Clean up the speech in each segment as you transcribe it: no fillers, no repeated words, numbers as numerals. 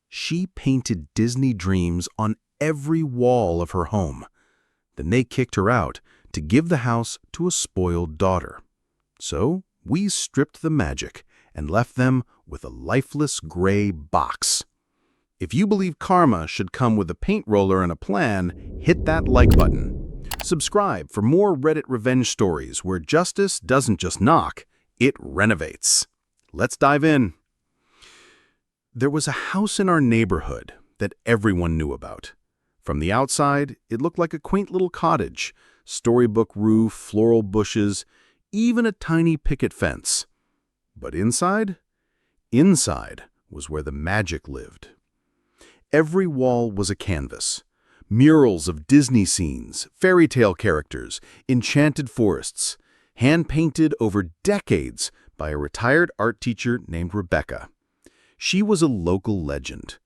She painted Disney dreams on every wall of her home. Then they kicked her out to give the house to a spoiled daughter. So we stripped the magic and left them with a lifeless gray box. If you believe karma should come with a paint roller and a plan, hit that like button. Subscribe for more Reddit revenge stories where justice doesn't just knock, it renovates. Let's dive in. There was a house in our neighborhood that everyone knew about. From the outside, it looked like a quaint little cottage, storybook roof, floral bushes, even a tiny picket fence. But inside? Inside was where the magic lived. Every wall was a canvas. Murals of Disney scenes, fairy tale characters, enchanted forests, hand-painted over decades by a retired art teacher named Rebecca. She was a local legend.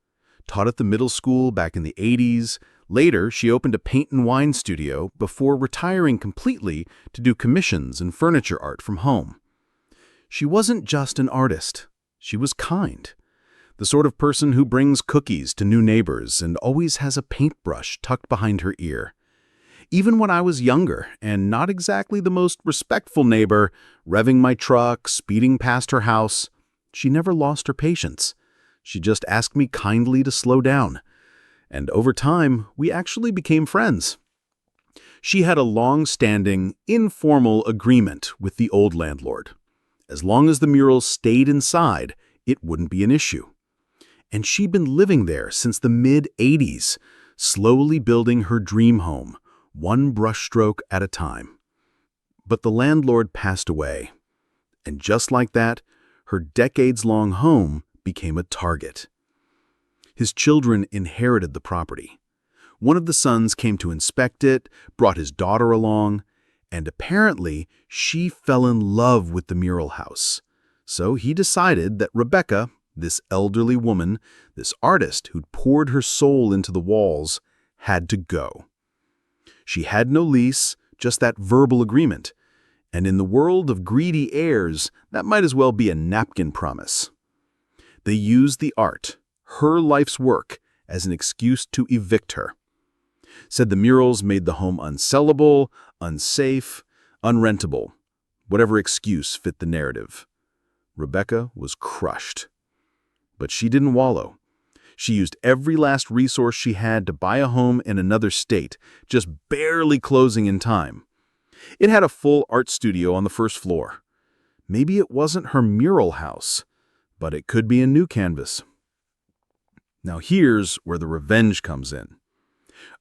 Taught at the middle school back in the 80s. Later, she opened a paint and wine studio before retiring completely to do commissions and furniture art from home. She wasn't just an artist. She was kind. The sort of person who brings cookies to new neighbors and always has a paintbrush tucked behind her ear. Even when I was younger and not exactly the most respectful neighbor, revving my truck, speeding past her house, she never lost her patience. She just asked me kindly to slow down. And over time, we actually became friends. She had a long-standing, informal agreement with the old landlord. As long as the murals stayed inside, it wouldn't be an issue. And she'd been living there since the mid-'80s, slowly building her dream home, one brushstroke at a time. But the landlord passed away. And just like that, her decades-long home became a target. His children inherited the property. One of the sons came to inspect it, brought his daughter along, and apparently she fell in love with the mural house. So he decided that Rebecca, this elderly woman, this artist who'd poured her soul into the walls, had to go. She had no lease, just that verbal agreement. And in the world of greedy heirs, that might as well be a napkin promise. They used the art, her life's work, as an excuse to evict her. Said the murals made the home unsellable, unsafe, unrentable, whatever excuse fit the narrative. Rebecca was crushed. But she didn't wallow. She used every last resource she had to buy a home in another state, just barely closing in time. It had a full art studio on the first floor. Maybe it wasn't her mural house, but it could be a new canvas. Now here's where the revenge comes in.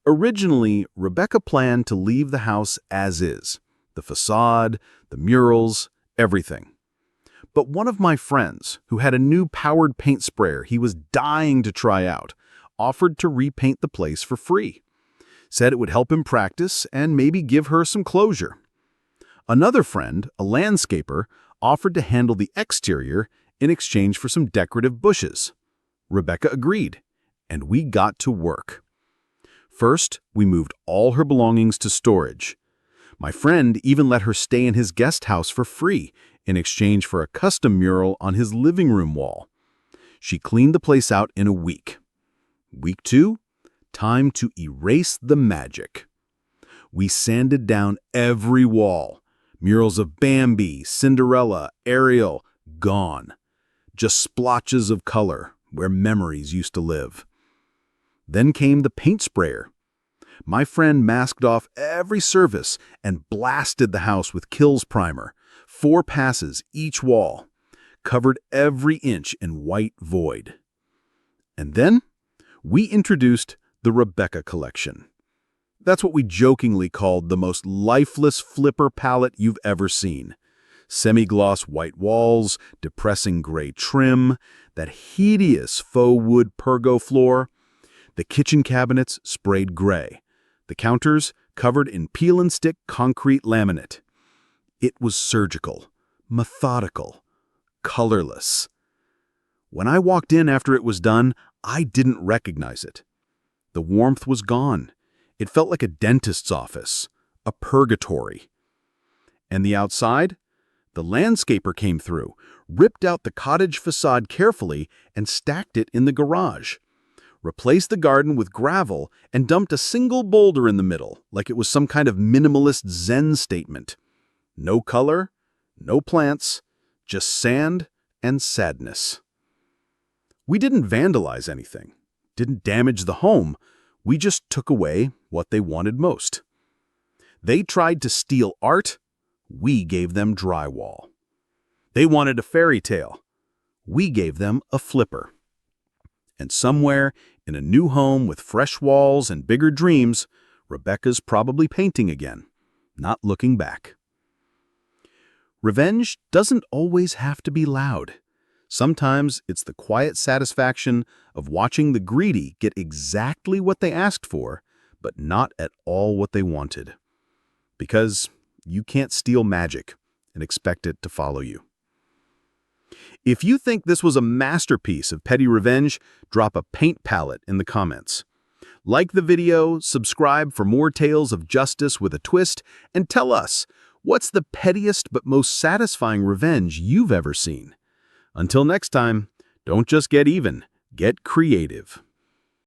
Originally, Rebecca planned to leave the house as is. The facade, the murals, everything. But one of my friends, who had a new powered paint sprayer he was dying to try out, offered to repaint the place for free. Said it would help him practice and maybe give her some closure. Another friend, a landscaper, offered to handle the exterior in exchange for some decorative bushes. Rebecca agreed, and we got to work. First, we moved all her belongings to storage. My friend even let her stay in his guest house for free in exchange for a custom mural on his living room wall. She cleaned the place out in a week. Week 2, time to erase the magic. We sanded down every wall. Murals of Bambi, Cinderella, Ariel, gone. Just splotches of color where memories used to live. Then came the paint sprayer. My friend masked off every surface and blasted the house with Kills primer, 4 passes each wall, covered every inch in white void. And then we introduced the Rebecca collection. That's what we jokingly called the most lifeless flipper palette you've ever seen. Semi-gloss white walls, depressing gray trim, that hideous faux wood pergo floor. The kitchen cabinets sprayed gray. The counters covered in peel-and-stick concrete laminate. It was surgical, methodical, colorless. When I walked in after it was done, I didn't recognize it. The warmth was gone. It felt like a dentist's office, a purgatory. And the outside? The landscaper came through, ripped out the cottage facade carefully, and stacked it in the garage. replaced the garden with gravel and dumped a single boulder in the middle, like it was some kind of minimalist Zen statement. No color, no plants, just sand and sadness. We didn't vandalize anything, didn't damage the home, we just took away what they wanted most. They tried to steal art, we gave them drywall. They wanted a fairy tale, we gave them a flipper. And somewhere, in a new home with fresh walls and bigger dreams, Rebecca's probably painting again, not looking back. Revenge doesn't always have to be loud. Sometimes it's the quiet satisfaction of watching the greedy get exactly what they asked for, but not at all what they wanted. Because you can't steal magic and expect it to follow you. If you think this was a masterpiece of petty revenge, drop a paint palette in the comments. Like the video, subscribe for more tales of justice with a twist, and tell us, what's the pettiest but most satisfying revenge you've ever seen? Until next time, don't just get even, get creative.